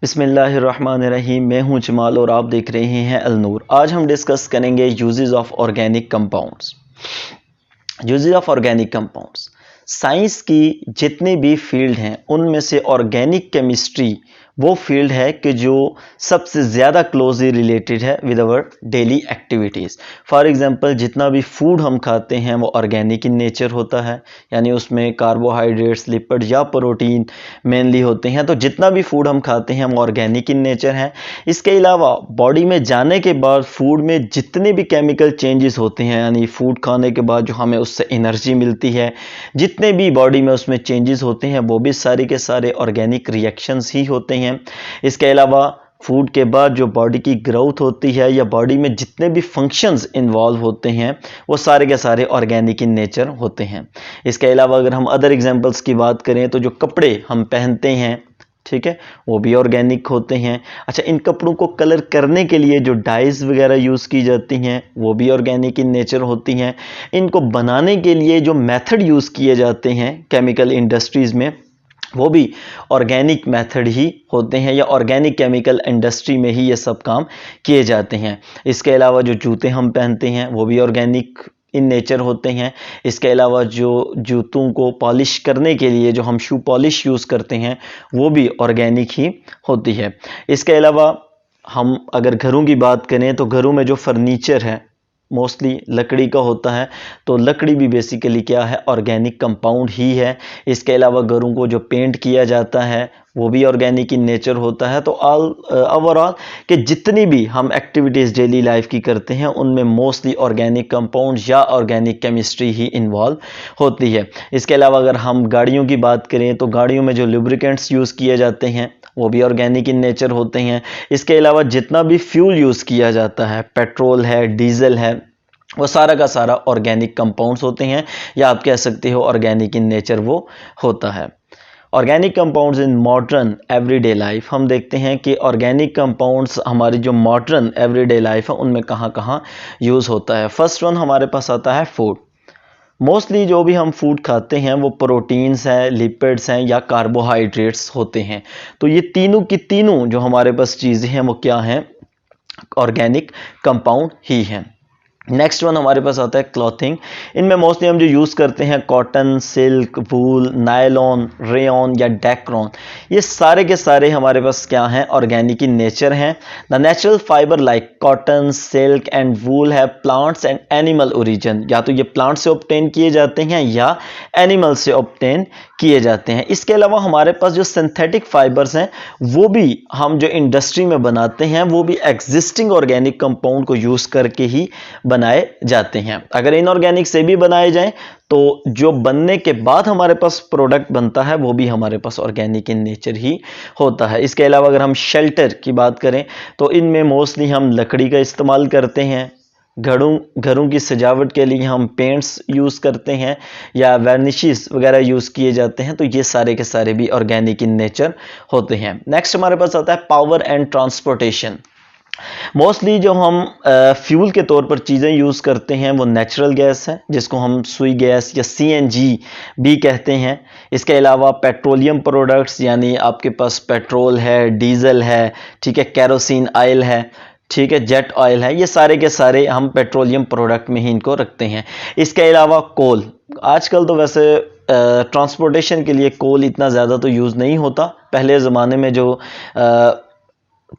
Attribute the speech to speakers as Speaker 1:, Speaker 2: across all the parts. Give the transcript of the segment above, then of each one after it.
Speaker 1: बिस्मिल्लाहिर्रहमानिर्रहीम। मैं हूं जमाल और आप देख रहे हैं अल नूर। आज हम डिस्कस करेंगे uses of organic compounds. Uses of organic compounds, science की जितनी भी फील्ड हैं उनमें से ऑर्गेनिक केमिस्ट्री वो फील्ड है कि जो सबसे ज़्यादा क्लोजली रिलेटेड है with our daily activities. For example, जितना भी फूड हम खाते हैं वो ऑर्गेनिक इन नेचर होता है, यानी उसमें कार्बोहाइड्रेट्स, लिपिड या प्रोटीन मेनली होते हैं। तो जितना भी फूड हम खाते हैं वो ऑर्गेनिक इन नेचर है। इसके अलावा बॉडी में जाने के बाद फूड में जितने भी केमिकल चेंजेस होते हैं, यानी फूड खाने के बाद जो हमें उससे एनर्जी मिलती है, जितने भी बॉडी में उसमें चेंजेस होते हैं वो भी सारे के सारे ऑर्गेनिक रिएक्शंस ही होते हैं। इसके अलावा फूड के बाद जो बॉडी की ग्रोथ होती है या बॉडी में जितने भी फंक्शंस इन्वॉल्व होते हैं वो सारे के सारे ऑर्गेनिक इन नेचर होते हैं। इसके अलावा अगर हम अदर एग्जांपल्स की बात करें तो जो कपड़े हम पहनते हैं, ठीक है, वो भी ऑर्गेनिक होते हैं। अच्छा, इन कपड़ों को कलर करने के लिए जो डाइज वगैरह यूज़ की जाती हैं वो भी ऑर्गेनिक इन नेचर होती हैं। इनको बनाने के लिए जो मेथड यूज़ किए जाते हैं केमिकल इंडस्ट्रीज़ में वो भी ऑर्गेनिक मेथड ही होते हैं, या ऑर्गेनिक केमिकल इंडस्ट्री में ही ये सब काम किए जाते हैं। इसके अलावा जो जूते हम पहनते हैं वो भी ऑर्गेनिक इन नेचर होते हैं। इसके अलावा जो जूतों को पॉलिश करने के लिए जो हम शू पॉलिश यूज़ करते हैं वो भी ऑर्गेनिक ही होती है। इसके अलावा हम अगर घरों की बात करें तो घरों में जो फर्नीचर है मोस्टली लकड़ी का होता है, तो लकड़ी भी बेसिकली क्या है, ऑर्गेनिक कंपाउंड ही है। इसके अलावा घरों को जो पेंट किया जाता है वो भी ऑर्गेनिक इन नेचर होता है। तो ओवरऑल कि जितनी भी हम एक्टिविटीज़ डेली लाइफ की करते हैं उनमें मोस्टली ऑर्गेनिक कंपाउंड या ऑर्गेनिक केमिस्ट्री ही इन्वॉल्व होती है। इसके अलावा अगर हम गाड़ियों की बात करें तो गाड़ियों में जो लुब्रिकेंट्स यूज़ किए जाते हैं वो भी ऑर्गेनिक इन नेचर होते हैं। इसके अलावा जितना भी फ्यूल यूज़ किया जाता है, पेट्रोल है, डीजल है, वो सारा का सारा ऑर्गेनिक कंपाउंड्स होते हैं, या आप कह सकते हो ऑर्गेनिक इन नेचर वो होता है। Organic compounds in modern everyday life, हम देखते हैं कि ऑर्गेनिक कंपाउंड्स हमारी जो मॉडर्न एवरीडे लाइफ है उनमें कहाँ कहाँ यूज़ होता है। फर्स्ट वन हमारे पास आता है फूड। मोस्टली जो भी हम फूड खाते हैं वो प्रोटीन्स हैं, लिपिड्स हैं या कार्बोहाइड्रेट्स होते हैं। तो ये तीनों की तीनों जो हमारे पास चीज़ें हैं वो क्या हैं, ऑर्गेनिक कंपाउंड ही हैं। नेक्स्ट वन हमारे पास आता है क्लॉथिंग। इनमें मोस्टली हम जो यूज़ करते हैं कॉटन, सिल्क, वूल, नायलॉन, रेयॉन या डेक्रॉन, ये सारे के सारे हमारे पास क्या हैं, ऑर्गेनिक इन नेचर हैं। The natural fibre like cotton, silk and wool है प्लांट्स एंड एनिमल ओरिजिन, या तो ये प्लांट से ऑब्टेन किए जाते हैं या एनिमल से ऑब्टेन किए जाते हैं। इसके अलावा हमारे पास जो सिंथेटिक फाइबर्स हैं वो भी हम जो इंडस्ट्री में बनाते हैं वो भी एग्जिस्टिंग ऑर्गेनिक कंपाउंड को यूज़ करके ही बनाए जाते हैं। अगर इनऑर्गेनिक से भी बनाए जाएं तो जो बनने के बाद हमारे पास प्रोडक्ट बनता है वो भी हमारे पास ऑर्गेनिक इन नेचर ही होता है। इसके अलावा अगर हम शेल्टर की बात करें तो इनमें मोस्टली हम लकड़ी का इस्तेमाल करते हैं। घरों की सजावट के लिए हम पेंट्स यूज़ करते हैं या वार्निशेस वगैरह यूज़ किए जाते हैं। तो ये सारे के सारे भी ऑर्गेनिक इन नेचर होते हैं। नेक्स्ट हमारे पास आता है पावर एंड ट्रांसपोर्टेशन। मोस्टली जो हम फ्यूल के तौर पर चीज़ें यूज़ करते हैं वो नेचुरल गैस है, जिसको हम सुई गैस या सीएनजी भी कहते हैं। इसके अलावा पेट्रोलियम प्रोडक्ट्स, यानी आपके पास पेट्रोल है, डीजल है, ठीक है, केरोसिन ऑयल है, ठीक है, जेट ऑयल है, ये सारे के सारे हम पेट्रोलियम प्रोडक्ट में ही इनको रखते हैं। इसके अलावा कोल, आजकल तो वैसे ट्रांसपोर्टेशन के लिए कोल इतना ज़्यादा तो यूज़ नहीं होता। पहले ज़माने में जो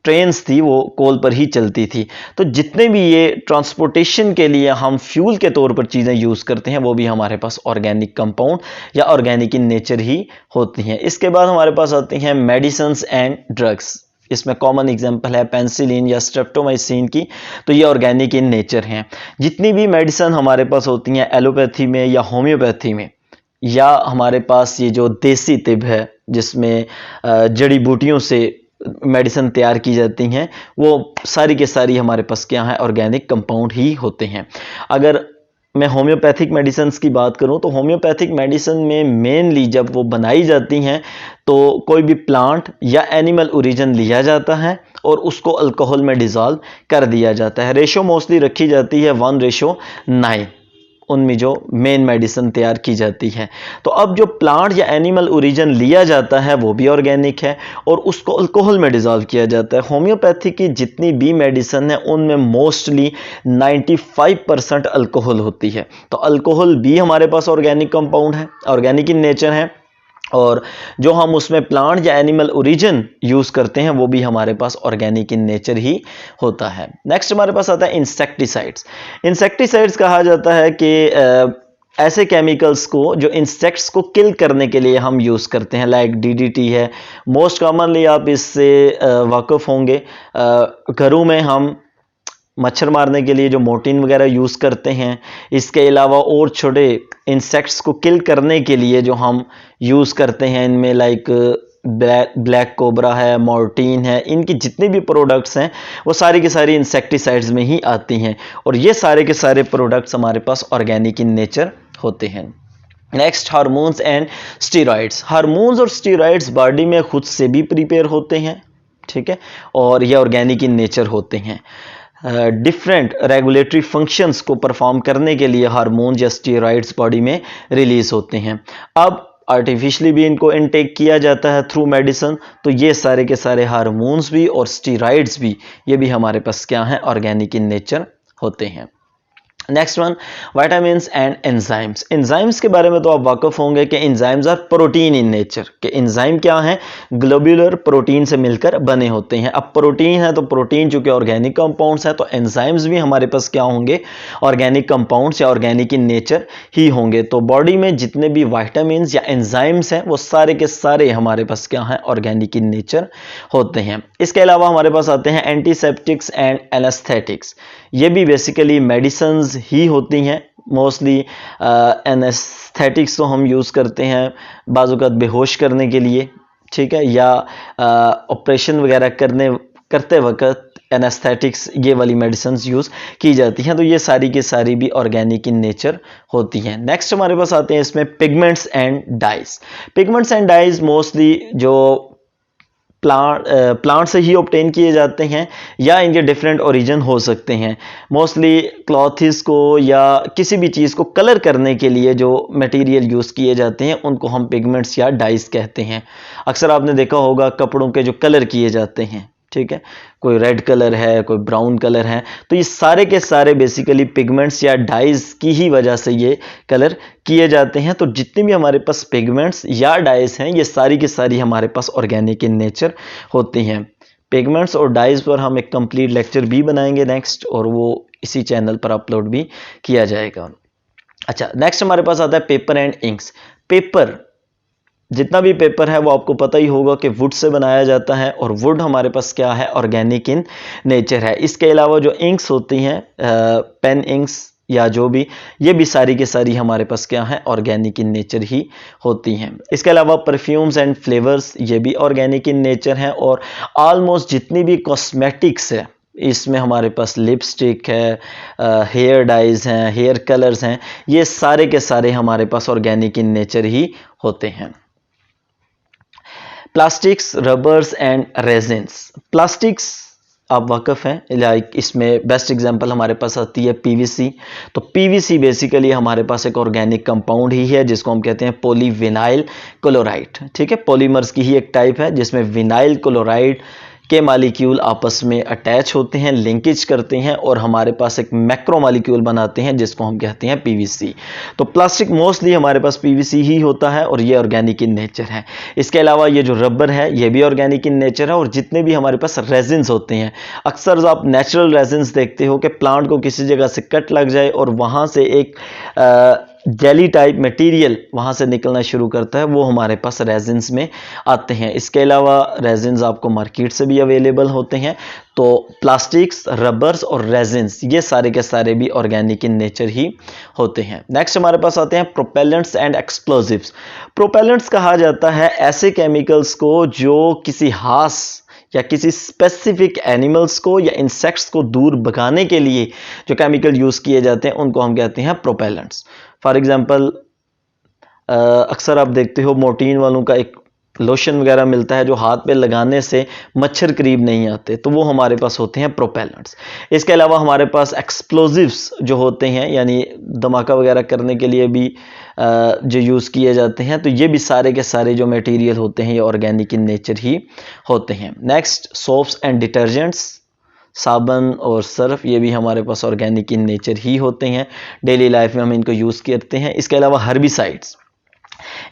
Speaker 1: ट्रेन्स थी वो कोल पर ही चलती थी। तो जितने भी ये ट्रांसपोर्टेशन के लिए हम फ्यूल के तौर पर चीज़ें यूज़ करते हैं वो भी हमारे पास ऑर्गेनिक कंपाउंड या ऑर्गेनिक इन नेचर ही होती हैं। इसके बाद हमारे पास आते हैं मेडिसिन्स एंड ड्रग्स। इसमें कॉमन एग्जांपल है पेंसिलिन या स्ट्रेप्टोमाइसिन की, तो ये ऑर्गेनिक इन नेचर हैं। जितनी भी मेडिसिन हमारे पास होती हैं एलोपैथी में या होम्योपैथी में, या हमारे पास ये जो देसी तिब है जिसमें जड़ी बूटियों से मेडिसिन तैयार की जाती हैं, वो सारी के सारी हमारे पास क्या है, ऑर्गेनिक कंपाउंड ही होते हैं। अगर मैं होम्योपैथिक मेडिसिन की बात करूं तो होम्योपैथिक मेडिसिन में मेनली जब वो बनाई जाती हैं तो कोई भी प्लांट या एनिमल ओरिजिन लिया जाता है और उसको अल्कोहल में डिज़ोल्व कर दिया जाता है। रेशो मोस्टली रखी जाती है 1:9। उनमें जो मेन मेडिसिन तैयार की जाती है। तो अब जो प्लांट या एनिमल ओरिजिन लिया जाता है वो भी ऑर्गेनिक है और उसको अल्कोहल में डिसॉल्व किया जाता है। होम्योपैथी की जितनी भी मेडिसिन है उनमें मोस्टली 95% अल्कोहल होती है। तो अल्कोहल भी हमारे पास ऑर्गेनिक कंपाउंड है, ऑर्गेनिक इन नेचर है, और जो हम उसमें प्लांट या एनिमल ओरिजिन यूज करते हैं वो भी हमारे पास ऑर्गेनिक इन नेचर ही होता है। नेक्स्ट हमारे पास आता है इंसेक्टिसाइड्स। इंसेक्टिसाइड्स कहा जाता है कि ऐसे केमिकल्स को जो इंसेक्ट्स को किल करने के लिए हम यूज करते हैं, लाइक डीडीटी है। मोस्ट कॉमनली आप इससे वाकिफ होंगे, घरों में हम मच्छर मारने के लिए जो मोर्टीन वगैरह यूज़ करते हैं। इसके अलावा और छोटे इंसेक्ट्स को किल करने के लिए जो हम यूज़ करते हैं इनमें लाइक ब्लैक कोबरा है, मोर्टीन है, इनकी जितने भी प्रोडक्ट्स हैं वो सारी की सारी इंसेक्टिसाइड्स में ही आती हैं और ये सारे के सारे प्रोडक्ट्स हमारे पास ऑर्गेनिक इन नेचर होते हैं। Next, hormones and steroids. Hormones और स्टीरॉइड्स बॉडी में खुद से भी प्रिपेयर होते हैं, ठीक है, और ये ऑर्गेनिक इन नेचर होते हैं। डिफरेंट रेगुलेटरी फंक्शंस को परफॉर्म करने के लिए हार्मोन या स्टेरॉइड्स बॉडी में रिलीज होते हैं। अब आर्टिफिशियली भी इनको इनटेक किया जाता है थ्रू मेडिसिन, तो ये सारे के सारे हार्मोन्स भी और स्टेरॉइड्स भी ये भी हमारे पास क्या हैं, ऑर्गेनिक इन नेचर होते हैं। Next one, vitamins and enzymes. Enzymes के बारे में तो आप वाकिफ होंगे कि enzymes are protein in nature, कि एंजाइम क्या है, ग्लोब्यूलर प्रोटीन से मिलकर बने होते हैं। अब प्रोटीन है तो प्रोटीन चूंकि ऑर्गेनिक कंपाउंड्स है तो एंजाइम्स भी हमारे पास क्या होंगे, ऑर्गेनिक कंपाउंड्स या ऑर्गेनिक इन नेचर ही होंगे। तो बॉडी में जितने भी विटामिन्स या एंजाइम्स हैं वो सारे के सारे हमारे पास क्या हैं, ऑर्गेनिक इन नेचर होते हैं। इसके अलावा हमारे पास आते हैं एंटीसेप्टिक्स एंड एनेस्थेटिक्स। ये भी बेसिकली मेडिसिन्स ही होती हैं। मोस्टली एनेस्थेटिक्स तो हम यूज़ करते हैं बाज़-औक़ात बेहोश करने के लिए, ठीक है, या ऑपरेशन वगैरह करते वक्त एनेस्थेटिक्स ये वाली मेडिसिन्स यूज़ की जाती हैं। तो ये सारी की सारी भी ऑर्गेनिक इन नेचर होती हैं। नेक्स्ट हमारे पास आते हैं इसमें pigments and dyes. Pigments and dyes mostly जो प्लांट से ही ऑब्टेन किए जाते हैं या इनके डिफरेंट ओरिजिन हो सकते हैं। मोस्टली क्लॉथ्स को या किसी भी चीज़ को कलर करने के लिए जो मटेरियल यूज़ किए जाते हैं उनको हम पिगमेंट्स या डाइज कहते हैं। अक्सर आपने देखा होगा कपड़ों के जो कलर किए जाते हैं, ठीक है, कोई रेड कलर है, कोई ब्राउन कलर है, तो ये सारे के सारे बेसिकली पिगमेंट्स या डाइज की ही वजह से ये कलर किए जाते हैं। तो जितने भी हमारे पास पिगमेंट्स या डाइज हैं ये सारी की सारी हमारे पास ऑर्गेनिक इन नेचर होती हैं। पिगमेंट्स और डाइज पर हम एक कंप्लीट लेक्चर भी बनाएंगे नेक्स्ट, और वो इसी चैनल पर अपलोड भी किया जाएगा। अच्छा, नेक्स्ट हमारे पास आता है पेपर एंड इंक्स। पेपर, जितना भी पेपर है वो आपको पता ही होगा कि वुड से बनाया जाता है और वुड हमारे पास क्या है, ऑर्गेनिक इन नेचर है। इसके अलावा जो इंक्स होती हैं, पेन इंक्स या जो भी, ये भी सारी के सारी हमारे पास क्या है, ऑर्गेनिक इन नेचर ही होती हैं। इसके अलावा परफ्यूम्स एंड फ्लेवर्स ये भी ऑर्गेनिक इन नेचर हैं। और ऑलमोस्ट जितनी भी कॉस्मेटिक्स है इसमें हमारे पास लिपस्टिक है, हेयर डाइज हैं, हेयर कलर्स हैं, ये सारे के सारे हमारे पास ऑर्गेनिक इन नेचर ही होते हैं। Plastics, rubbers and resins. Plastics आप वाकिफ हैं, लाइक इसमें बेस्ट एग्जांपल हमारे पास आती है पीवीसी। तो पीवीसी बेसिकली हमारे पास एक ऑर्गेनिक कंपाउंड ही है जिसको हम कहते हैं पॉलीविनाइल क्लोराइड, ठीक है, पॉलीमर्स की ही एक टाइप है जिसमें विनाइल क्लोराइड के मॉलिक्यूल आपस में अटैच होते हैं, लिंकेज करते हैं और हमारे पास एक मैक्रो मॉलिक्यूल बनाते हैं जिसको हम कहते हैं पीवीसी। तो प्लास्टिक मोस्टली हमारे पास पीवीसी ही होता है और ये ऑर्गेनिक इन नेचर है। इसके अलावा ये जो रबर है ये भी ऑर्गेनिक इन नेचर है। और जितने भी हमारे पास रेजिन्स होते हैं, अक्सर आप नेचुरल रेजिन्स देखते हो कि प्लांट को किसी जगह से कट लग जाए और वहाँ से एक जेली टाइप मटेरियल वहाँ से निकलना शुरू करता है, वो हमारे पास रेजिन्स में आते हैं। इसके अलावा रेजिन्स आपको मार्केट से भी अवेलेबल होते हैं। तो प्लास्टिक्स, रबर्स और रेजिन्स ये सारे के सारे भी ऑर्गेनिक इन नेचर ही होते हैं। नेक्स्ट हमारे पास आते हैं प्रोपेलेंट्स एंड एक्सप्लोजिव्स। प्रोपेलेंट्स कहा जाता है ऐसे केमिकल्स को जो किसी हास या किसी स्पेसिफिक एनिमल्स को या इंसेक्ट्स को दूर भगाने के लिए जो केमिकल यूज़ किए जाते हैं उनको हम कहते हैं प्रोपेलेंट्स। फॉर एग्जांपल अक्सर आप देखते हो मोर्टीन वालों का एक लोशन वगैरह मिलता है जो हाथ पे लगाने से मच्छर करीब नहीं आते, तो वो हमारे पास होते हैं प्रोपेलेंट्स। इसके अलावा हमारे पास एक्सप्लोजिव्स जो होते हैं, यानी धमाका वगैरह करने के लिए भी जो यूज़ किए जाते हैं, तो ये भी सारे के सारे जो मटेरियल होते हैं ये ऑर्गेनिक इन नेचर ही होते हैं। नेक्स्ट, सोप्स एंड डिटर्जेंट्स, साबुन और सर्फ, ये भी हमारे पास ऑर्गेनिक इन नेचर ही होते हैं, डेली लाइफ में हम इनको यूज़ करते हैं। इसके अलावा हर्बिसाइड्स,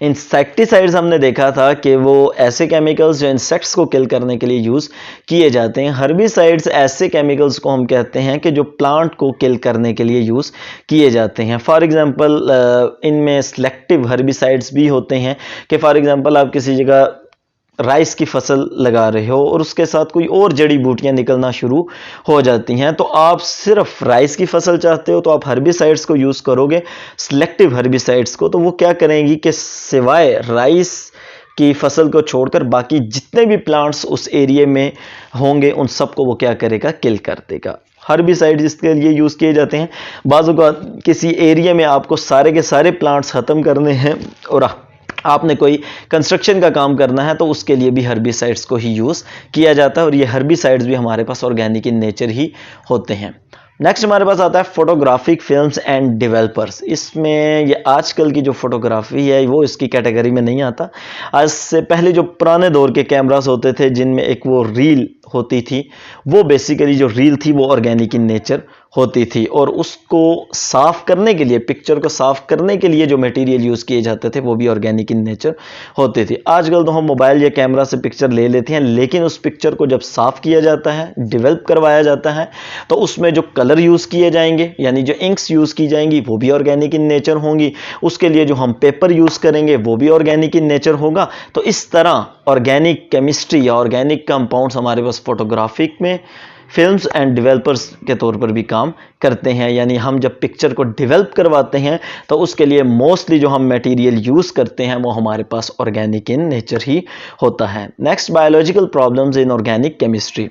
Speaker 1: इंसेक्टिसाइड्स हमने देखा था कि वो ऐसे केमिकल्स जो इंसेक्ट्स को किल करने के लिए यूज़ किए जाते हैं। हर्बिसाइड्स ऐसे केमिकल्स को हम कहते हैं कि जो प्लांट को किल करने के लिए यूज़ किए जाते हैं। फॉर एग्जांपल इनमें सिलेक्टिव हर्बिसाइड्स भी होते हैं कि फॉर एग्जांपल आप किसी जगह राइस की फसल लगा रहे हो और उसके साथ कोई और जड़ी बूटियां निकलना शुरू हो जाती हैं, तो आप सिर्फ राइस की फसल चाहते हो तो आप हर्बिसाइड्स को यूज़ करोगे, सिलेक्टिव हर्बिसाइड्स को। तो वो क्या करेंगी कि सिवाय राइस की फसल को छोड़कर बाकी जितने भी प्लांट्स उस एरिया में होंगे उन सबको वो क्या करेगा, किल कर देगा। हर्बिसाइड इसके लिए यूज़ किए जाते हैं। बाज़ औक़ात किसी एरिया में आपको सारे के सारे प्लांट्स ख़त्म करने हैं और आपने कोई कंस्ट्रक्शन का काम करना है, तो उसके लिए भी हर्बिसाइड्स को ही यूज़ किया जाता है और ये हर्बिसाइड्स भी हमारे पास ऑर्गेनिक इन नेचर ही होते हैं। नेक्स्ट हमारे पास आता है फोटोग्राफिक फिल्म्स एंड डेवलपर्स। इसमें ये आजकल की जो फोटोग्राफी है वो इसकी कैटेगरी में नहीं आता। आज से पहले जो पुराने दौर के कैमरास होते थे जिनमें एक वो रील होती थी, वो बेसिकली जो रील थी वो ऑर्गेनिक इन नेचर होती थी और उसको साफ़ करने के लिए, पिक्चर को साफ़ करने के लिए जो मटेरियल यूज़ किए जाते थे वो भी ऑर्गेनिक इन नेचर होते थे। आजकल तो हम मोबाइल या कैमरा से पिक्चर ले लेते हैं, लेकिन उस पिक्चर को जब साफ़ किया जाता है, डेवलप करवाया जाता है, तो उसमें जो कलर यूज़ किए जाएंगे यानी जो इंक्स यूज़ की जाएंगी वो भी ऑर्गेनिक इन नेचर होंगी। उसके लिए जो हम पेपर यूज़ करेंगे वो भी ऑर्गेनिक इन नेचर होगा। तो इस तरह ऑर्गेनिक केमिस्ट्री या ऑर्गेनिक कंपाउंड्स हमारे पास फोटोग्राफिक में फिल्म्स एंड डेवलपर्स के तौर पर भी काम करते हैं। यानी हम जब पिक्चर को डेवलप करवाते हैं तो उसके लिए मोस्टली जो हम मटेरियल यूज़ करते हैं वो हमारे पास ऑर्गेनिक इन नेचर ही होता है। Next, biological problems in organic chemistry.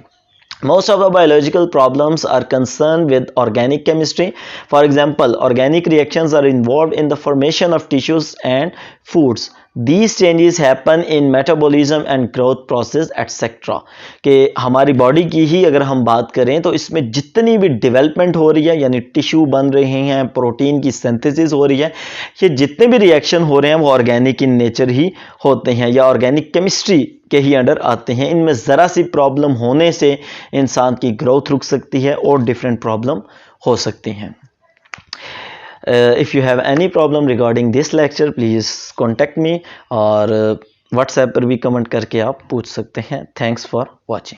Speaker 1: Most of the biological problems are concerned with organic chemistry. For example, organic reactions are involved in the formation of tissues and foods. These changes happen in metabolism and growth process etc. कि हमारी body की ही अगर हम बात करें तो इसमें जितनी भी डेवलपमेंट हो रही है, यानी टिश्यू बन रहे हैं, प्रोटीन की सिंथेसिस हो रही है, ये जितने भी रिएक्शन हो रहे हैं वो ऑर्गेनिक इन नेचर ही होते हैं या ऑर्गेनिक केमिस्ट्री के ही अंडर आते हैं। इनमें ज़रा सी प्रॉब्लम होने से इंसान की ग्रोथ रुक सकती है और डिफरेंट प्रॉब्लम हो सकती हैं। If you have any problem regarding this lecture please contact me, और व्हाट्सएप पर भी कमेंट करके आप पूछ सकते हैं। Thanks for watching.